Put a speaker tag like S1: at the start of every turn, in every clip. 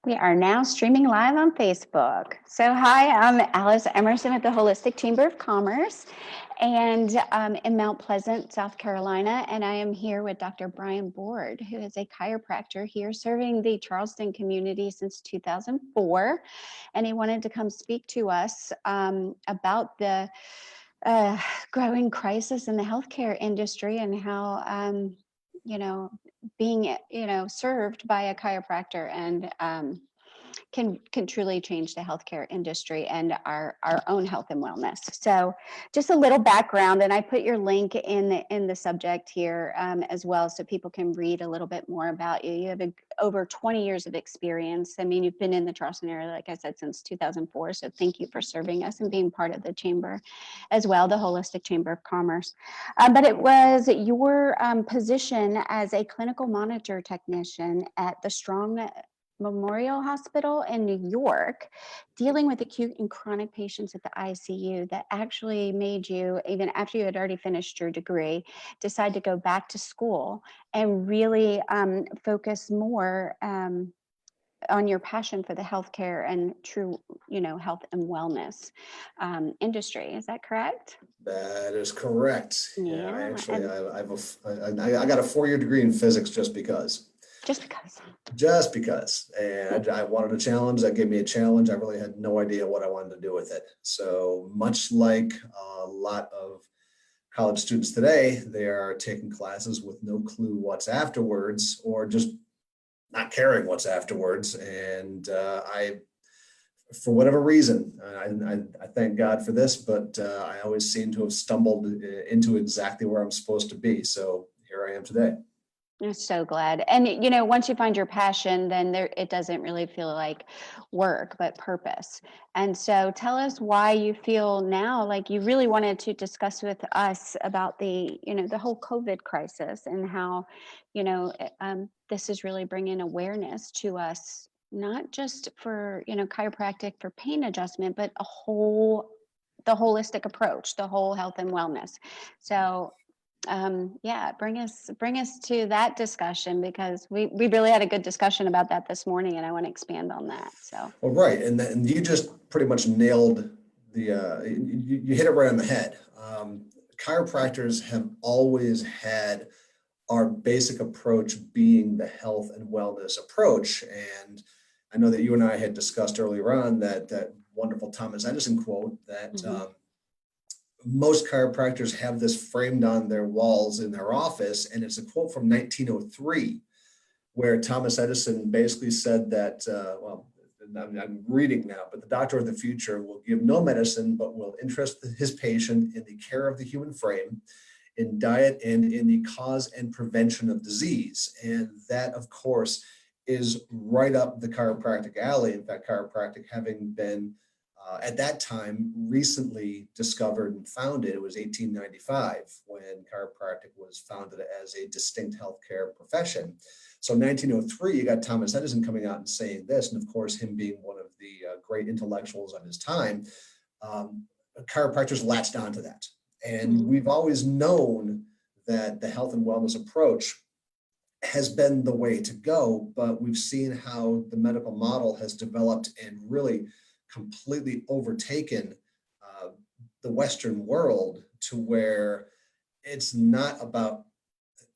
S1: We are now streaming live on Facebook. So, hi, I'm Alice Emerson with the Holistic Chamber of Commerce and in Mount Pleasant, South Carolina. And I am here with Dr. Brian Board, who is a chiropractor here serving the Charleston community since 2004. And he wanted to come speak to us about the growing crisis in the healthcare industry and how, you know, being, served by a chiropractor and can truly change the healthcare industry and our own health and wellness. So just a little background, and I put your link in the subject here as well, so people can read a little bit more about you. You have over 20 years of experience. I mean, you've been in the Charleston area, like I said, since 2004. So thank you for serving us and being part of the chamber as well, the Holistic Chamber of Commerce. But it was your position as a clinical monitor technician at the Strong Memorial Hospital in New York, dealing with acute and chronic patients at the ICU, that actually made you, even after you had already finished your degree, decide to go back to school and really focus more on your passion for the healthcare and true, health and wellness industry. Is that correct?
S2: That is correct. Yeah,
S1: I
S2: I got a 4-year degree in physics just because.
S1: Just because.
S2: And I wanted a challenge. That gave me a challenge. I really had no idea what I wanted to do with it. So much like a lot of college students today, they are taking classes with no clue what's afterwards, or just not caring what's afterwards. And for whatever reason, I thank God for this, but I always seem to have stumbled into exactly where I'm supposed to be. So here I am today.
S1: I'm so glad. And, once you find your passion, then it doesn't really feel like work, but purpose. And so tell us why you feel now like you really wanted to discuss with us about the whole COVID crisis and how, this is really bringing awareness to us, not just for, chiropractic for pain adjustment, but the holistic approach, the whole health and wellness. So bring us to that discussion, because we really had a good discussion about that this morning, and I want to expand on that. So
S2: well, right, and you just pretty much nailed you hit it right on the head. Chiropractors have always had our basic approach being the health and wellness approach, and I know that you and I had discussed earlier on that wonderful Thomas Edison quote that. Mm-hmm. Most chiropractors have this framed on their walls in their office, and it's a quote from 1903, where Thomas Edison basically said that, I'm reading now, but the doctor of the future will give no medicine, but will interest his patient in the care of the human frame, in diet, and in the cause and prevention of disease. And that, of course, is right up the chiropractic alley. In fact, chiropractic having been at that time recently discovered and founded. It was 1895 when chiropractic was founded as a distinct healthcare profession. So 1903, you got Thomas Edison coming out and saying this, and of course him being one of the great intellectuals of his time, chiropractors latched onto that. And we've always known that the health and wellness approach has been the way to go, but we've seen how the medical model has developed and really completely overtaken the Western world, to where it's not about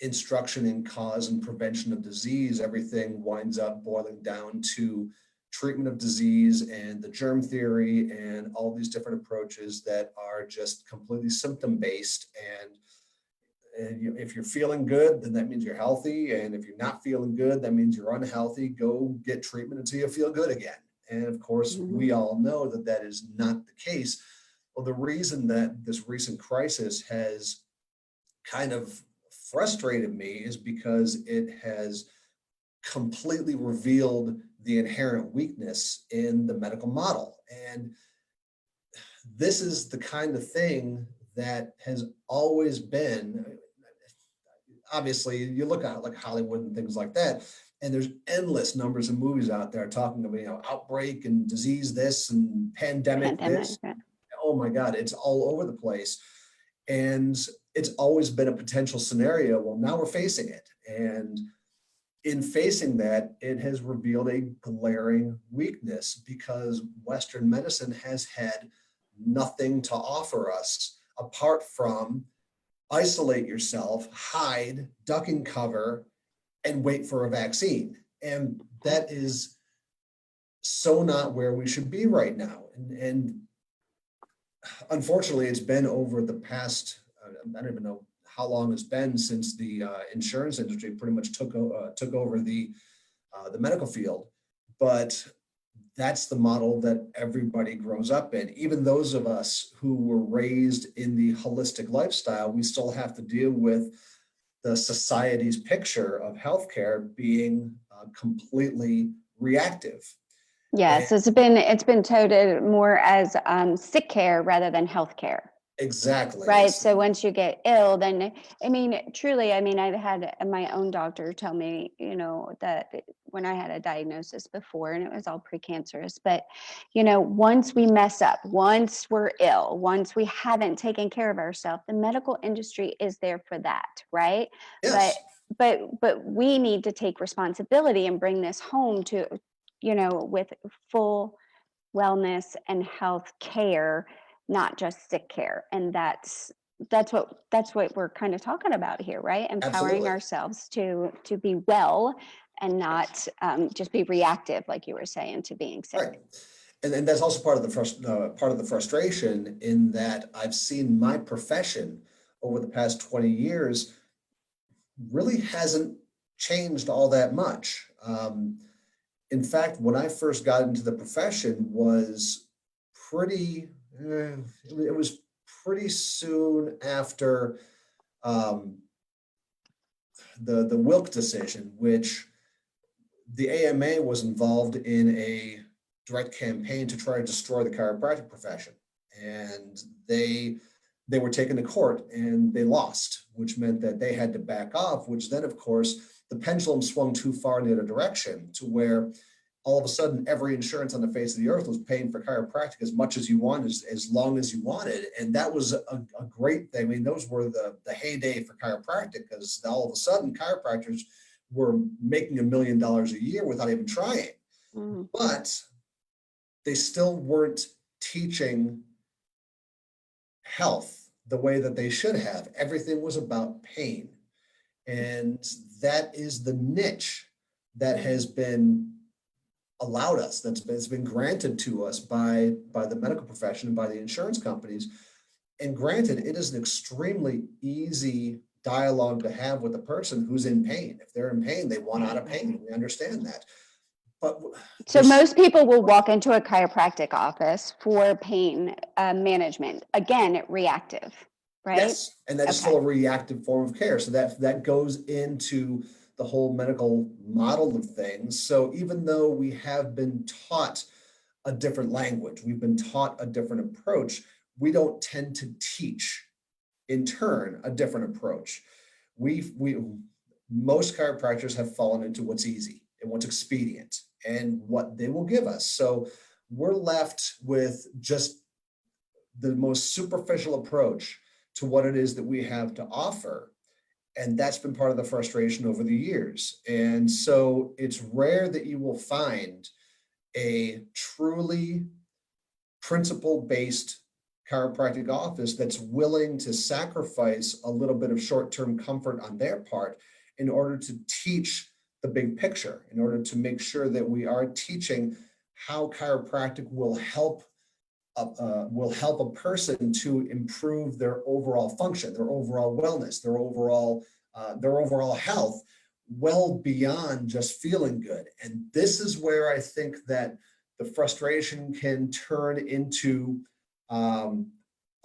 S2: instruction in cause and prevention of disease. Everything winds up boiling down to treatment of disease and the germ theory and all these different approaches that are just completely symptom-based. And if you're feeling good, then that means you're healthy. And if you're not feeling good, that means you're unhealthy. Go get treatment until you feel good again. And of course, we all know that that is not the case. Well, the reason that this recent crisis has kind of frustrated me is because it has completely revealed the inherent weakness in the medical model. And this is the kind of thing that has always been, obviously, you look at like Hollywood and things like that, and there's endless numbers of movies out there talking about, outbreak and disease this and pandemic this. Yeah. Oh my God, it's all over the place. And it's always been a potential scenario. Well, now we're facing it. And in facing that, it has revealed a glaring weakness because Western medicine has had nothing to offer us apart from isolate yourself, hide, duck and cover, and wait for a vaccine. And that is so not where we should be right now. And unfortunately, it's been over the past, I don't even know how long it's been since the insurance industry pretty much took over the medical field. But that's the model that everybody grows up in. Even those of us who were raised in the holistic lifestyle, we still have to deal with the society's picture of healthcare being completely reactive.
S1: Yes, it's been touted more as sick care rather than health care.
S2: Exactly.
S1: Right. So once you get ill, then, I mean, truly, I mean, I've had my own doctor tell me, that when I had a diagnosis before and it was all precancerous, but, once we mess up, once we're ill, once we haven't taken care of ourselves, the medical industry is there for that. Right. But,
S2: Yes.
S1: but we need to take responsibility and bring this home to, with full wellness and health care, not just sick care. And that's what we're kind of talking about here, right? Empowering
S2: Absolutely.
S1: ourselves to be well and not just be reactive, like you were saying, to being sick.
S2: Right. And that's also part of the frustration in that I've seen my profession over the past 20 years really hasn't changed all that much. In fact, when I first got into the profession was pretty, it was pretty soon after the Wilk decision, which the AMA was involved in a direct campaign to try to destroy the chiropractic profession. And they were taken to court and they lost, which meant that they had to back off, which then, of course, the pendulum swung too far in the other direction to where all of a sudden every insurance on the face of the earth was paying for chiropractic as much as you wanted, as long as you wanted. And that was a great thing. I mean, those were the heyday for chiropractic, because all of a sudden chiropractors were making $1 million a year without even trying.
S1: Mm.
S2: But they still weren't teaching health the way that they should have. Everything was about pain. And that is the niche that has been allowed us, it's been granted to us by the medical profession and by the insurance companies. And granted, it is an extremely easy dialogue to have with a person who's in pain. If they're in pain, they want out of pain. We understand that. But
S1: so most people will walk into a chiropractic office for pain management. Again, reactive, right?
S2: Yes, and that is
S1: Okay.
S2: still a reactive form of care. So that goes into the whole medical model of things. So even though we have been taught a different language, we've been taught a different approach, we don't tend to teach in turn a different approach. Most chiropractors have fallen into what's easy and what's expedient and what they will give us. So we're left with just the most superficial approach to what it is that we have to offer. And that's been part of the frustration over the years. And so it's rare that you will find a truly principle-based chiropractic office that's willing to sacrifice a little bit of short-term comfort on their part in order to teach the big picture, in order to make sure that we are teaching how chiropractic will help a person to improve their overall function, their overall wellness, their overall health, well beyond just feeling good. And this is where I think that the frustration can turn into a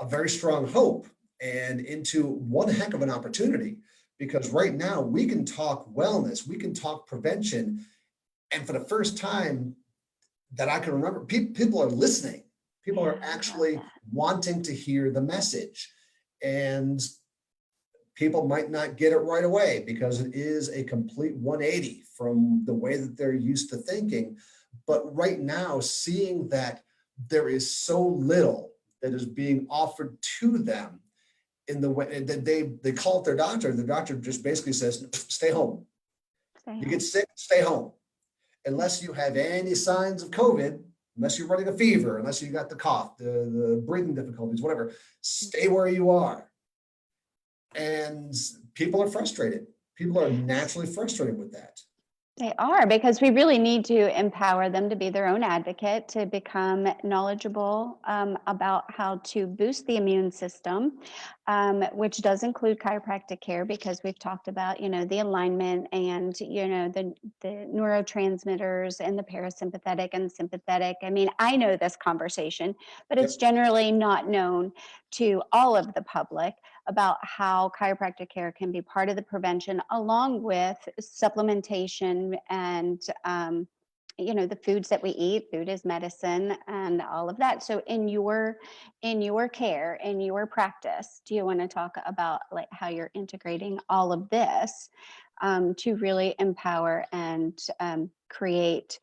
S2: very strong hope and into one heck of an opportunity. Because right now we can talk wellness, we can talk prevention, and for the first time that I can remember, people are listening. People are actually wanting to hear the message. And people might not get it right away because it is a complete 180 from the way that they're used to thinking. But right now, seeing that there is so little that is being offered to them in the way that they call it their doctor, the doctor just basically says, stay home. You get sick, stay home. Unless you have any signs of COVID, unless you're running a fever, unless you got the cough, the breathing difficulties, whatever, stay where you are. And people are frustrated. People are naturally frustrated with that.
S1: They are, because we really need to empower them to be their own advocate, to become knowledgeable about how to boost the immune system, which does include chiropractic care, because we've talked about, the alignment and, the neurotransmitters and the parasympathetic and sympathetic. I mean, I know this conversation, but it's generally not known to all of the public about how chiropractic care can be part of the prevention, along with supplementation and the foods that we eat. Food is medicine, and all of that. So in your care, in your practice, do you want to talk about like how you're integrating all of this to really empower and create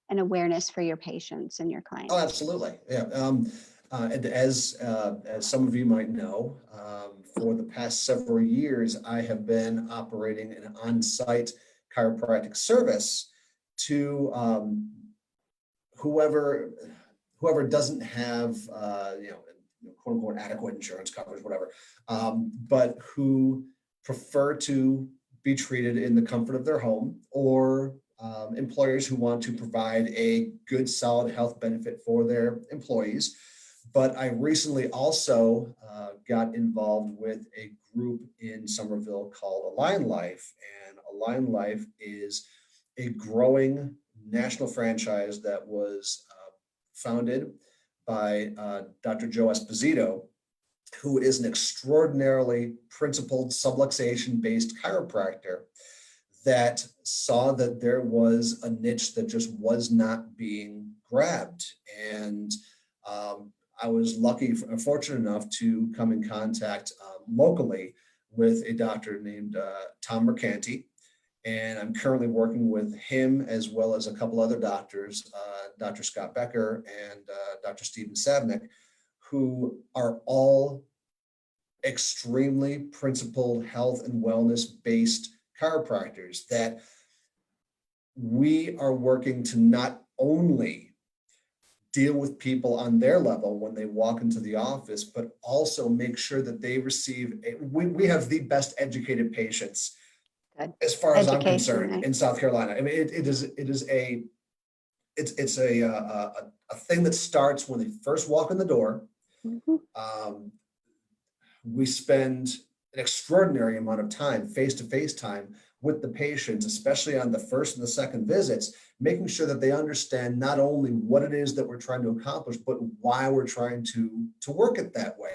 S1: an awareness for your patients and your clients?
S2: Oh, absolutely. Yeah. And as some of you might know, for the past several years, I have been operating an on-site chiropractic service to whoever doesn't have quote unquote adequate insurance coverage, whatever, but who prefer to be treated in the comfort of their home, or employers who want to provide a good, solid health benefit for their employees. But I recently also got involved with a group in Somerville called Align Life. And Align Life is a growing national franchise that was founded by Dr. Joe Esposito, who is an extraordinarily principled subluxation-based chiropractor that saw that there was a niche that just was not being grabbed. And I was fortunate enough to come in contact locally with a doctor named Tom Mercanti. And I'm currently working with him, as well as a couple other doctors, Dr. Scott Becker and Dr. Stephen Savnik, who are all extremely principled health and wellness-based chiropractors that we are working to not only deal with people on their level when they walk into the office, but also make sure that they receive we have the best educated patients. Good. As far as I'm concerned, in South Carolina. I mean, it's a thing that starts when they first walk in the door. Mm-hmm. We spend an extraordinary amount of time, face-to-face time, with the patients, especially on the first and the second visits, making sure that they understand not only what it is that we're trying to accomplish, but why we're trying to work it that way.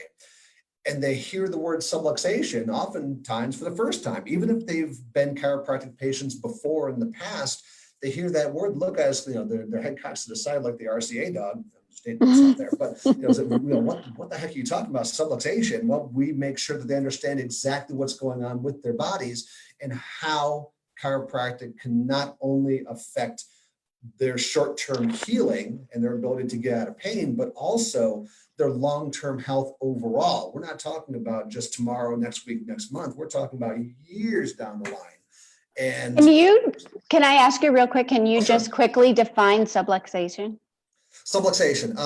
S2: And they hear the word subluxation oftentimes for the first time, even if they've been chiropractic patients before in the past. They hear that word, look at us, their head cocks to the side like the RCA dog. Out there, but what the heck are you talking about? Subluxation? Well, we make sure that they understand exactly what's going on with their bodies and how chiropractic can not only affect their short-term healing and their ability to get out of pain, but also their long-term health overall. We're not talking about just tomorrow, next week, next month. We're talking about years down the line. And
S1: can I ask you real quick? Can you just quickly define subluxation?
S2: Subluxation.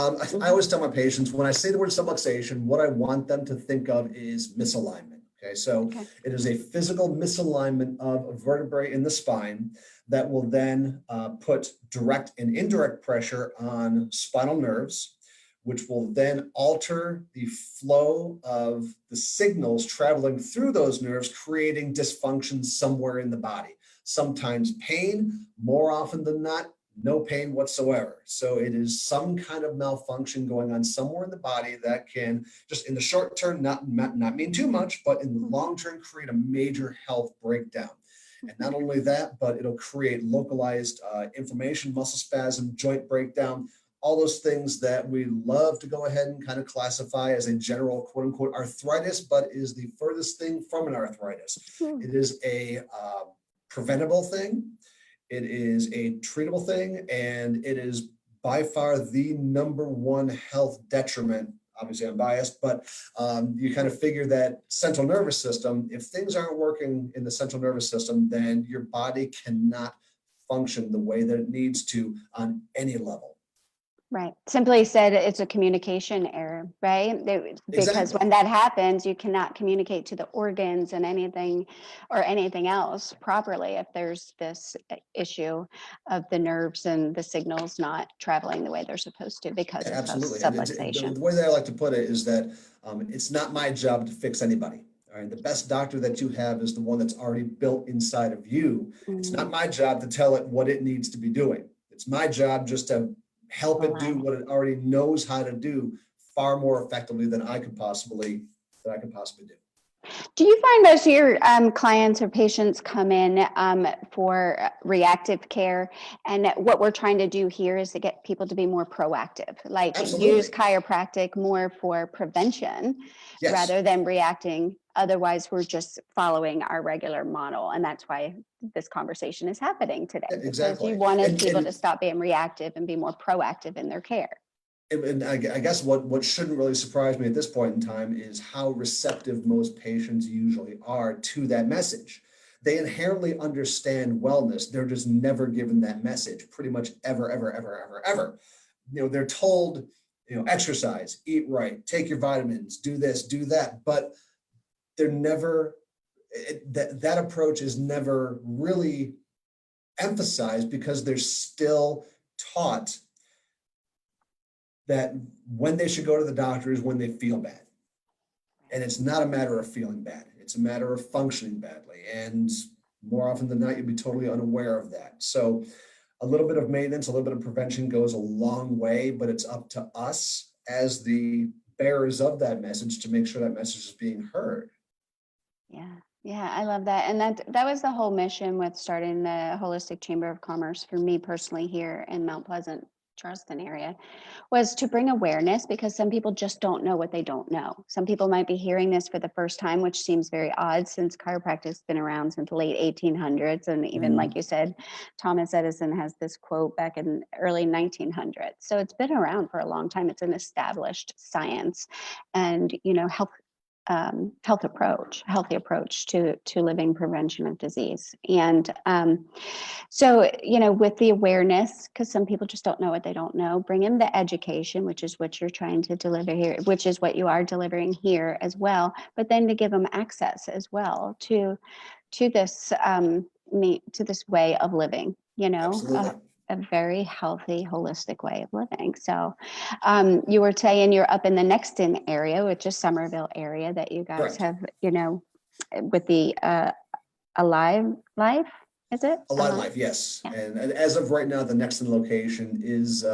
S2: I always tell my patients, when I say the word subluxation, what I want them to think of is misalignment. Okay, so it is a physical misalignment of a vertebrae in the spine that will then put direct and indirect pressure on spinal nerves, which will then alter the flow of the signals traveling through those nerves, creating dysfunction somewhere in the body. Sometimes pain, more often than not, no pain whatsoever. So it is some kind of malfunction going on somewhere in the body that can just in the short term not mean too much, but in the long term create a major health breakdown. And not only that, but it'll create localized inflammation, muscle spasm, joint breakdown, all those things that we love to go ahead and kind of classify as a general quote unquote arthritis, but is the furthest thing from an arthritis. It is a preventable thing. It is a treatable thing, and it is by far the number one health detriment obviously I'm biased, but you kind of figure that central nervous system, if things aren't working in the central nervous system, then your body cannot function the way that it needs to on any level.
S1: Right. Simply said, it's a communication error, right? Because
S2: Exactly.
S1: when that happens, you cannot communicate to the organs and anything or anything else properly if there's this issue of the nerves and the signals not traveling the way they're supposed to because
S2: Yeah,
S1: of
S2: absolutely. And
S1: subluxation.
S2: the way that I like to put it is that it's not my job to fix anybody. All right. The best doctor that you have is the one that's already built inside of you. It's not
S1: Mm,
S2: my job to tell it what it needs to be doing. It's my job just to help it do
S1: allow.
S2: what it already knows how to do far more effectively than I could possibly do.
S1: Do you find most of your clients or patients come in for reactive care? And what we're trying to do here is to get people to be more proactive, like use
S2: Absolutely.
S1: chiropractic more for prevention
S2: Yes.
S1: rather than reacting. Otherwise, we're just following our regular model. And that's why this conversation is happening today,
S2: Yeah,
S1: because you
S2: exactly.
S1: wanted people to
S2: And
S1: stop being reactive and be more proactive in their care.
S2: and I guess what shouldn't really surprise me at this point in time is how receptive most patients usually are to that message. They inherently understand wellness. They're just never given that message pretty much ever, ever, ever, ever, ever. They're told, exercise, eat right, take your vitamins, do this, do that, but they're never, that approach is never really emphasized because they're still taught that when they should go to the doctor is when they feel bad. And it's not a matter of feeling bad. It's a matter of functioning badly. And more often than not, you'll be totally unaware of that. So a little bit of maintenance, a little bit of prevention goes a long way, but it's up to us as the bearers of that message to make sure that message is being heard.
S1: Yeah. Yeah, I love that. And that was the whole mission with starting the Holistic Chamber of Commerce for me personally here in Mount Pleasant, Charleston area, was to bring awareness because some people just don't know what they don't know. Some people might be hearing this for the first time, which seems very odd since chiropractic has been around since the late 1800s. And even like you said, Thomas Edison has this quote back in early 1900s. So it's been around for a long time. It's an established science and, healthy approach to living prevention of disease. And so, with the awareness, because some people just don't know what they don't know, bring in the education, which is what you're trying to deliver here, which is what you are delivering here as well. But then to give them access as well to this to this way of living,
S2: Absolutely.
S1: a very healthy, holistic way of living. So you were saying you're up in the Nexton area, which is Somerville area that you guys
S2: Correct.
S1: have, with the Alive Life, is it?
S2: Alive
S1: Alive?
S2: Life, yes.
S1: Yeah.
S2: And as of right now, the Nexton location is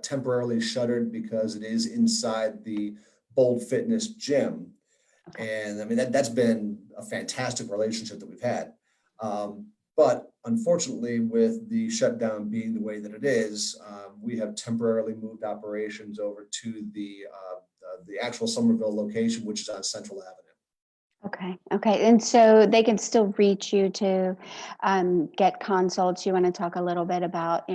S2: temporarily shuttered because it is inside the Bold Fitness gym.
S1: Okay.
S2: And I mean, that's been a fantastic relationship that we've had. But unfortunately, with the shutdown being the way that it is, we have temporarily moved operations over to the actual Somerville location, which is on Central Avenue.
S1: Okay. Okay. And so they can still reach you to get consults. You want to talk a little bit about,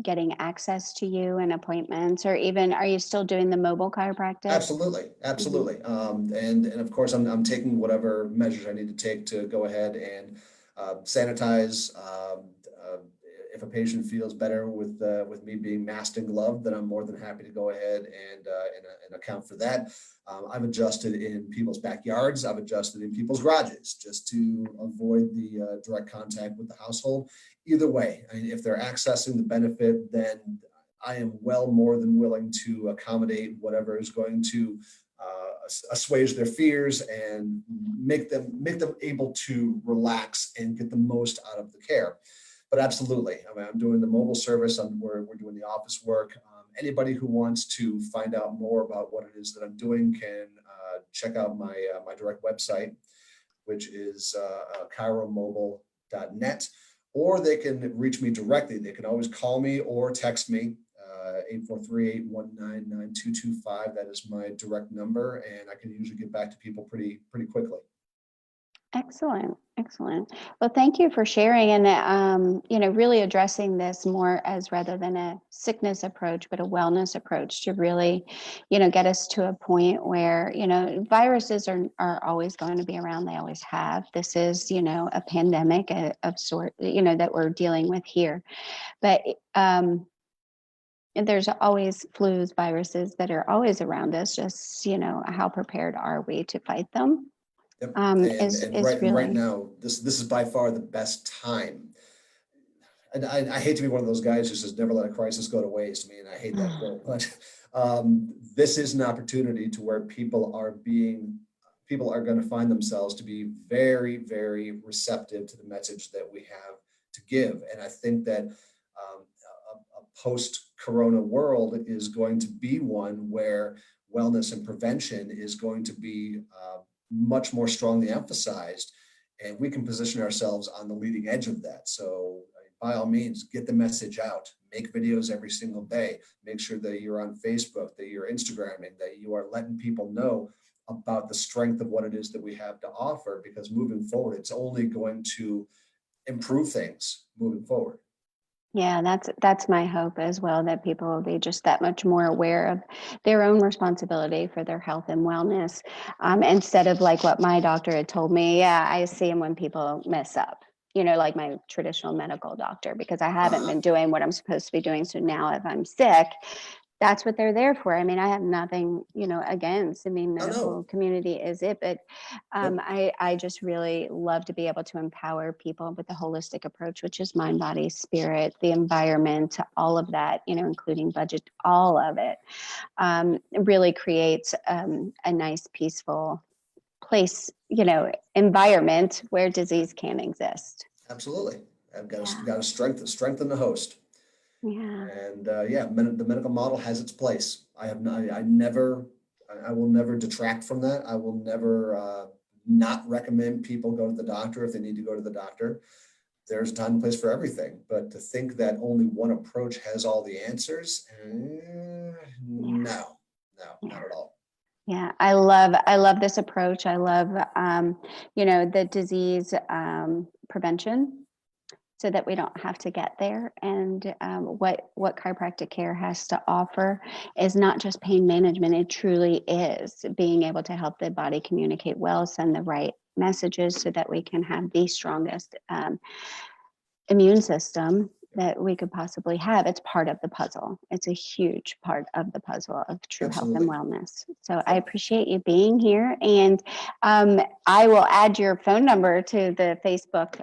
S1: getting access to you and appointments, or even are you still doing the mobile chiropractic?
S2: Absolutely,
S1: Hmm.
S2: absolutely. And of course, I'm taking whatever measures I need to take to go ahead and sanitize. If a patient feels better with me being masked and gloved, then I'm more than happy to go ahead and account for that. I've adjusted in people's backyards. I've adjusted in people's garages just to avoid the direct contact with the household. Either way, I mean, if they're accessing the benefit, then I am well more than willing to accommodate whatever is going to assuage their fears and make them able to relax and get the most out of the care. But absolutely, I mean, I'm doing the mobile service. We're doing the office work. Anybody who wants to find out more about what it is that I'm doing can check out my direct website, which is chiromobile.net, or they can reach me directly. They can always call me or text me, 843-819-9225. That is my direct number, and I can usually get back to people pretty quickly.
S1: Excellent, excellent. Well, thank you for sharing and really addressing this more as rather than a sickness approach, but a wellness approach to really, get us to a point where, viruses are always going to be around. They always have. This is, a pandemic of sort, that we're dealing with here. But and there's always flus, viruses that are always around us. Just, how prepared are we to fight them?
S2: Yep.
S1: Is
S2: And
S1: is
S2: right
S1: really.
S2: now, this is by far the best time. And I hate to be one of those guys who says never let a crisis go to waste. I mean, I hate that quote, but this is an opportunity to where people are going to find themselves to be very, very receptive to the message that we have to give. And I think that a post-corona world is going to be one where wellness and prevention is going to be much more strongly emphasized, and we can position ourselves on the leading edge of that. So by all means, get the message out, make videos every single day, make sure that you're on Facebook, that you're Instagramming, that you are letting people know about the strength of what it is that we have to offer, because moving forward, it's only going to improve things moving forward.
S1: Yeah, that's my hope as well, that people will be just that much more aware of their own responsibility for their health and wellness, instead of like what my doctor had told me. Yeah, I see them when people mess up, like my traditional medical doctor, because I haven't been doing what I'm supposed to be doing. So now if I'm sick, that's what they're there for. I mean, I have nothing, against. I mean,
S2: Oh, no.
S1: medical community is it, but
S2: Yep.
S1: I just really love to be able to empower people with the holistic approach, which is mind, body, spirit, the environment, all of that, including budget, all of it, really creates a nice, peaceful place, environment where disease can exist.
S2: Absolutely. I've
S1: Yeah,
S2: got to strengthen the host.
S1: yeah,
S2: And yeah, the medical model has its place. I will never detract from that. I will never not recommend people go to the doctor if they need to go to the doctor. There's a time and place for everything. But to think that only one approach has all the answers,
S1: yeah,
S2: no,
S1: yeah.
S2: not at all.
S1: Yeah, I love this approach. I love the disease prevention, so that we don't have to get there. And what chiropractic care has to offer is not just pain management. It truly is being able to help the body communicate well, send the right messages, so that we can have the strongest immune system that we could possibly have. It's part of the puzzle. It's a huge part of the puzzle of true health and
S2: Absolutely.
S1: wellness. So I
S2: Yep.
S1: appreciate you being here. And I will add your phone number to the Facebook,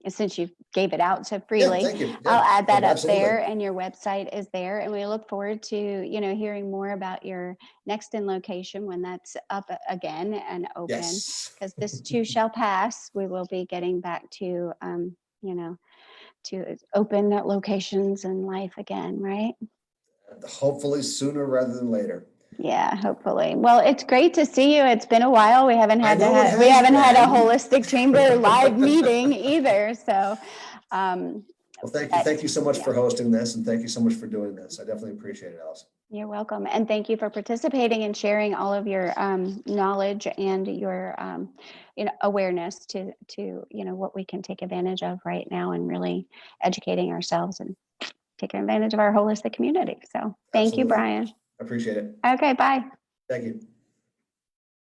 S1: since you gave it out so
S2: Yeah.
S1: freely.
S2: Thank you.
S1: I'll
S2: Yeah.
S1: add that up
S2: Absolutely.
S1: there, and your website is there. And we look forward to, hearing more about your next in location when that's up again and open,
S2: Yes.
S1: because this too shall pass. We will be getting back to, you know, to open locations in life again, right?
S2: Hopefully sooner rather than later.
S1: Yeah, hopefully. Well, it's great to see you. It's been a while. We haven't
S2: I
S1: had
S2: know it
S1: we
S2: has
S1: haven't had a
S2: been.
S1: holistic chamber live meeting either. So, um,
S2: Well,
S1: but
S2: thank you so much
S1: yeah,
S2: for hosting this, and thank you so much for doing this. I definitely appreciate it, Alice.
S1: you're welcome. And thank you for participating and sharing all of your knowledge and your awareness to what we can take advantage of right now, and really educating ourselves and taking advantage of our holistic community. So thank you,
S2: Absolutely.
S1: Brian.
S2: I appreciate it.
S1: Okay, bye.
S2: Thank you.